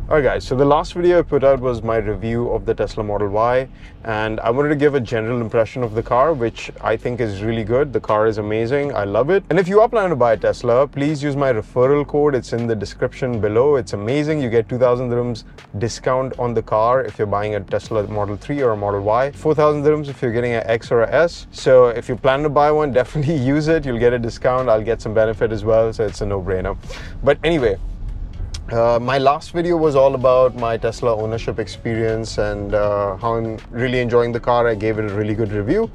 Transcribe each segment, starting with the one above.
Alright guys, so the last video I put out was my review of the Tesla Model Y, and I wanted to give a general impression of the car, which I think is really good. The car is amazing, I love it. And if you are planning to buy a Tesla, please use my referral code. It's in the description below. It's amazing. You get 2,000 dirhams discount on the car if you're buying a Tesla Model 3 or a Model Y, 4,000 dirhams if you're getting an X or a S. So if you plan to buy one, definitely use it. You'll get a discount. I'll get some benefit as well, so it's a no-brainer. But anyway, my last video was all about my Tesla ownership experience and how I'm really enjoying the car. I gave it a really good review.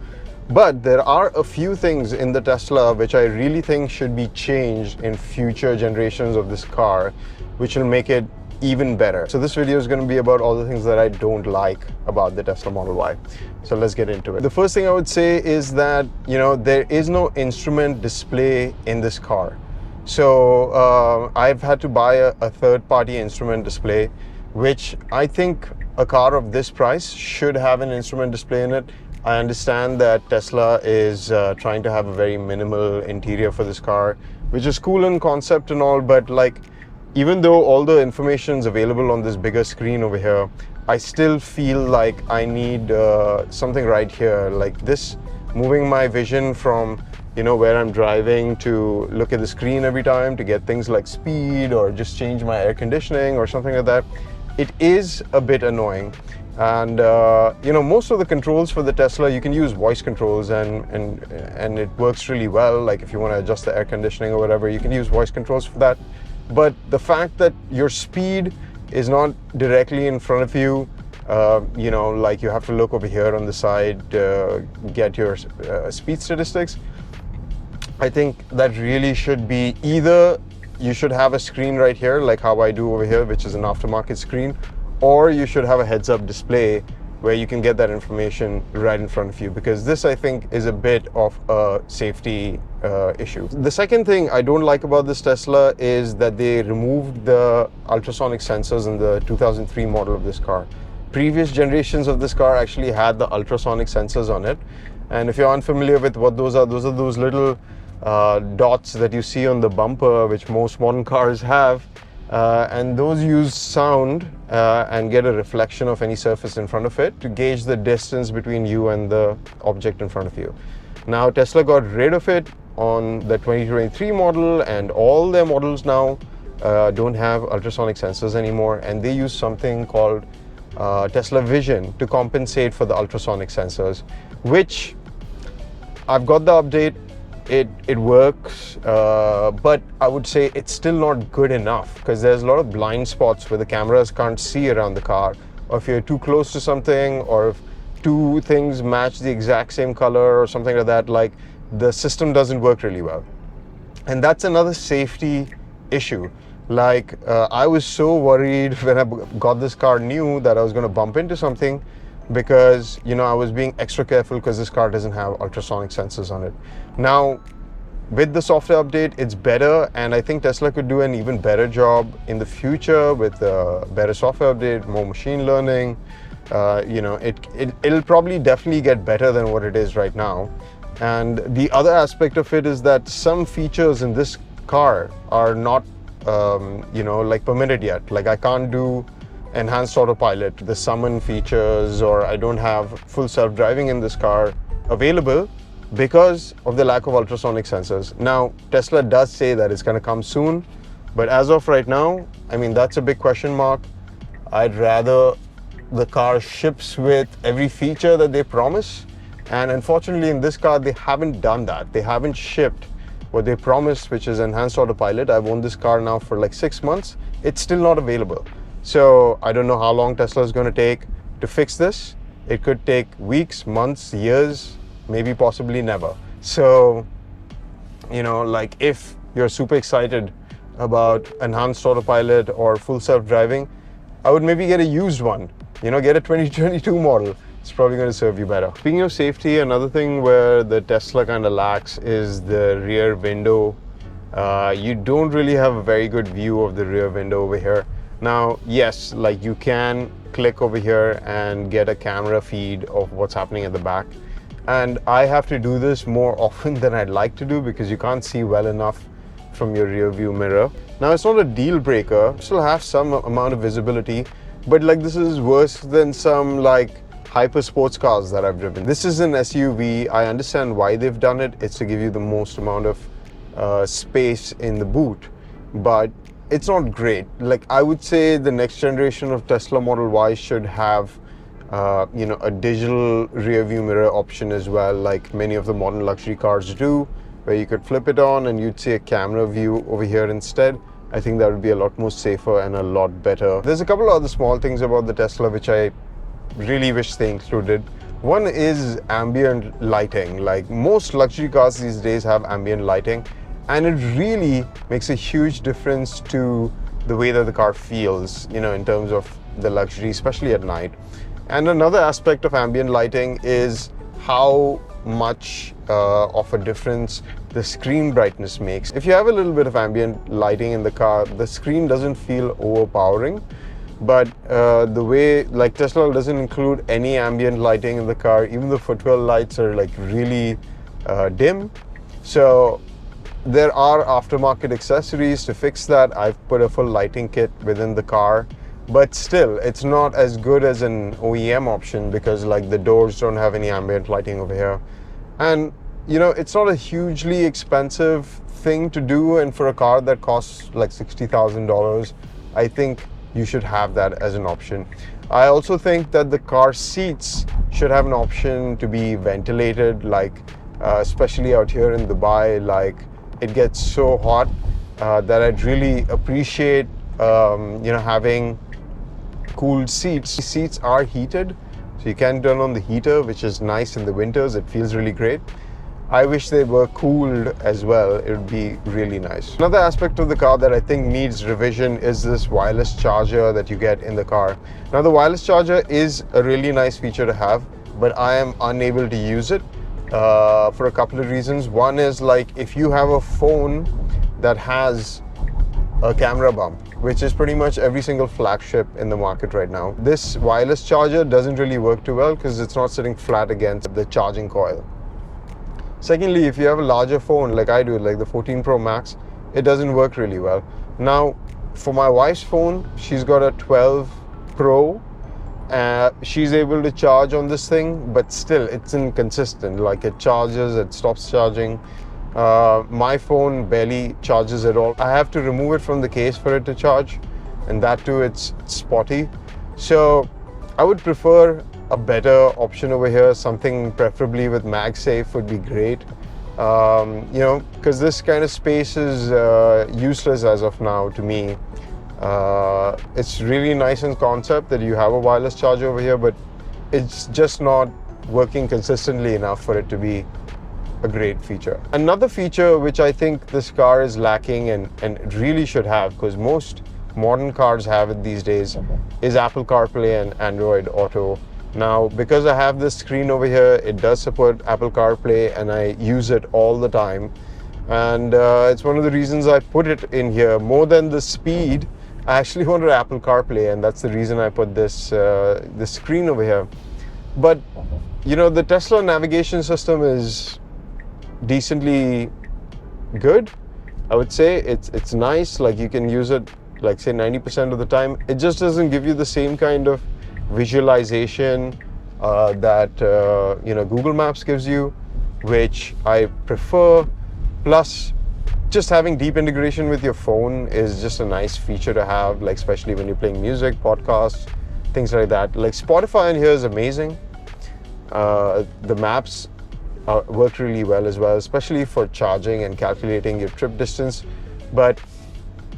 But there are a few things in the Tesla which I really think should be changed in future generations of this car, which will make it even better. So this video is going to be about all the things that I don't like about the Tesla Model Y. So let's get into it. The first thing I would say is that, there is no instrument display in this car. So I've had to buy a third-party instrument display, which I think a car of this price should have an instrument display in it. I understand that Tesla is trying to have a very minimal interior for this car, which is cool in concept and all, but even though all the information is available on this bigger screen over here, I still feel like I need something right here, like this, moving my vision from where I'm driving to look at the screen every time to get things like speed or just change my air conditioning or something like that. It is a bit annoying. And most of the controls for the Tesla, you can use voice controls and it works really well. Like if you want to adjust the air conditioning or whatever, you can use voice controls for that. But the fact that your speed is not directly in front of you, like you have to look over here on the side to get your speed statistics. I think that really should be either you should have a screen right here, like how I do over here, which is an aftermarket screen, or you should have a heads-up display where you can get that information right in front of you, because this, I think, is a bit of a safety issue. The second thing I don't like about this Tesla is that they removed the ultrasonic sensors in the 2003 model of this car. Previous generations of this car actually had the ultrasonic sensors on it. And if you're unfamiliar with what those are those little dots that you see on the bumper, which most modern cars have, and those use sound and get a reflection of any surface in front of it to gauge the distance between you and the object in front of you. Now Tesla got rid of it on the 2023 model, and all their models now don't have ultrasonic sensors anymore, and they use something called Tesla Vision to compensate for the ultrasonic sensors, which I've got the update. It works, but I would say it's still not good enough, because there's a lot of blind spots where the cameras can't see around the car, or if you're too close to something, or if two things match the exact same color or something like that, like the system doesn't work really well. And that's another safety issue. Like I was so worried when I got this car new that I was going to bump into something, because I was being extra careful because this car doesn't have ultrasonic sensors on it. Now with the software update, it's better, and I think Tesla could do an even better job in the future with a better software update, more machine learning. It'll probably definitely get better than what it is right now. And the other aspect of it is that some features in this car are not permitted yet. Like I can't do enhanced autopilot, the summon features, or I don't have full self-driving in this car available because of the lack of ultrasonic sensors. Now Tesla does say that it's going to come soon, but as of right now, I mean, that's a big question mark. I'd rather the car ships with every feature that they promise, and unfortunately in this car they haven't done that. They haven't shipped what they promised, which is enhanced autopilot. I've owned this car now for like 6 months. It's still not available. So I don't know how long Tesla is going to take to fix this. It could take weeks, months, years, maybe possibly never. So, if you're super excited about enhanced autopilot or full self-driving, I would maybe get a used one, get a 2022 model. It's probably going to serve you better. Speaking of safety, another thing where the Tesla kind of lacks is the rear window. You don't really have a very good view of the rear window over here. Now, yes, like you can click over here and get a camera feed of what's happening at the back. And I have to do this more often than I'd like to do, because you can't see well enough from your rear view mirror. Now it's not a deal breaker, still have some amount of visibility, but like this is worse than some like hyper sports cars that I've driven. This is an SUV. I understand why they've done it. It's to give you the most amount of space in the boot, but it's not great. Like I would say the next generation of Tesla Model Y should have a digital rear view mirror option as well, like many of the modern luxury cars do, where you could flip it on and you'd see a camera view over here instead. I think that would be a lot more safer and a lot better. There's a couple of other small things about the Tesla which I really wish they included. One is ambient lighting. Like most luxury cars these days have ambient lighting, and it really makes a huge difference to the way that the car feels, in terms of the luxury, especially at night. And another aspect of ambient lighting is how much of a difference the screen brightness makes. If you have a little bit of ambient lighting in the car, the screen doesn't feel overpowering. But the way, like Tesla doesn't include any ambient lighting in the car, even the footwell lights are like really dim. So there are aftermarket accessories to fix that. I've put a full lighting kit within the car, but still it's not as good as an OEM option because like the doors don't have any ambient lighting over here. And it's not a hugely expensive thing to do, and for a car that costs like $60,000, I think you should have that as an option. I also think that the car seats should have an option to be ventilated, like especially out here in Dubai, like it gets so hot that I'd really appreciate having cooled seats. Seats are heated, so you can turn on the heater, which is nice in the winters. It feels really great. I wish they were cooled as well. It would be really nice. Another aspect of the car that I think needs revision is this wireless charger that you get in the car. Now the wireless charger is a really nice feature to have, but I am unable to use it for a couple of reasons. One is like if you have a phone that has a camera bump, which is pretty much every single flagship in the market right now, this wireless charger doesn't really work too well because it's not sitting flat against the charging coil. Secondly, if you have a larger phone like I do, like the 14 Pro Max, it doesn't work really well. Now, for my wife's phone, she's got a 12 Pro. She's able to charge on this thing, but still it's inconsistent. Like it charges, it stops charging. My phone barely charges at all. I have to remove it from the case for it to charge, and that too, it's spotty. So I would prefer a better option over here. Something preferably with MagSafe would be great. Because this kind of space is useless as of now to me. It's really nice in concept that you have a wireless charger over here, but it's just not working consistently enough for it to be a great feature. Another feature which I think this car is lacking and it really should have, because most modern cars have it these days, is Apple CarPlay and Android Auto. Now, because I have this screen over here, it does support Apple CarPlay and I use it all the time. And it's one of the reasons I put it in here. More than the speed, I actually wanted Apple CarPlay, and that's the reason I put this screen over here. But, the Tesla navigation system is decently good. I would say it's nice. Like you can use it like say 90% of the time. It just doesn't give you the same kind of visualization that Google Maps gives you, which I prefer. Plus, just having deep integration with your phone is just a nice feature to have, like especially when you're playing music, podcasts, things like that. Like Spotify in here is amazing. The maps work really well as well, especially for charging and calculating your trip distance. But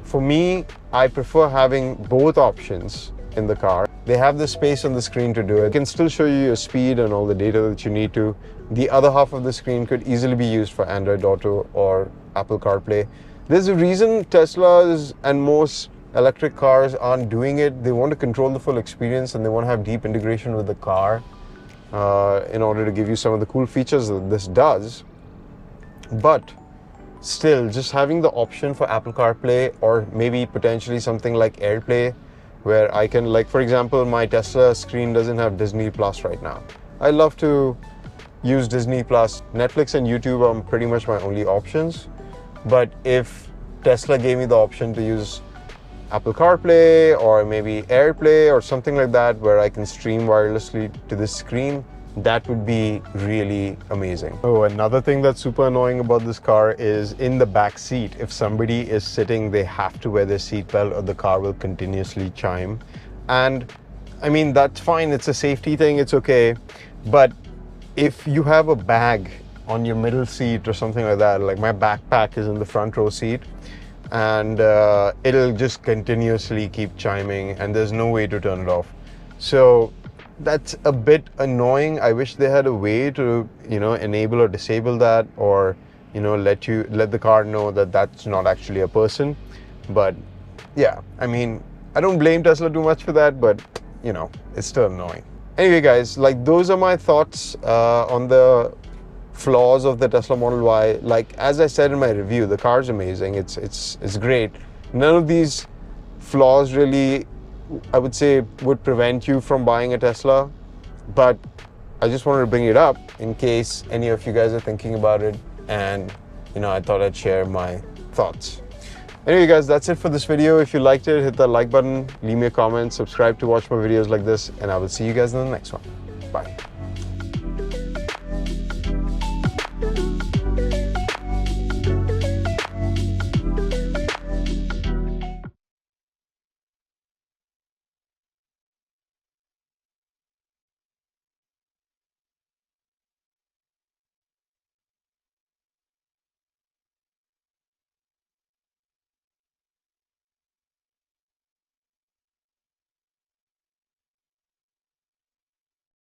for me, I prefer having both options in the car. They have the space on the screen to do it. It can still show you your speed and all the data that you need to. The other half of the screen could easily be used for Android Auto or Apple CarPlay. There's a reason Teslas and most electric cars aren't doing it. They want to control the full experience and they want to have deep integration with the car in order to give you some of the cool features that this does. But still, just having the option for Apple CarPlay or maybe potentially something like AirPlay, where I can, like for example, my Tesla screen doesn't have Disney Plus right now. I love to use Disney Plus. Netflix and YouTube are pretty much my only options. But if Tesla gave me the option to use Apple CarPlay or maybe AirPlay or something like that where I can stream wirelessly to the screen, that would be really amazing. Oh, another thing that's super annoying about this car is in the back seat, if somebody is sitting, they have to wear their seatbelt or the car will continuously chime. And I mean, that's fine, it's a safety thing, it's okay. But if you have a bag on your middle seat or something like that, like my backpack is in the front row seat, and it'll just continuously keep chiming and there's no way to turn it off. So that's a bit annoying. I wish they had a way to, enable or disable that, or, let the car know that that's not actually a person. But yeah, I mean, I don't blame Tesla too much for that, but it's still annoying. Anyway, guys, like those are my thoughts on the flaws of the Tesla Model Y. Like as I said in my review, the car's amazing. It's great. None of these flaws really, I would say, would prevent you from buying a Tesla, but I just wanted to bring it up in case any of you guys are thinking about it, and I thought I'd share my thoughts. Anyway, guys, that's it for this video. If you liked it, hit that like button, leave me a comment, subscribe to watch more videos like this, and I will see you guys in the next one. Bye.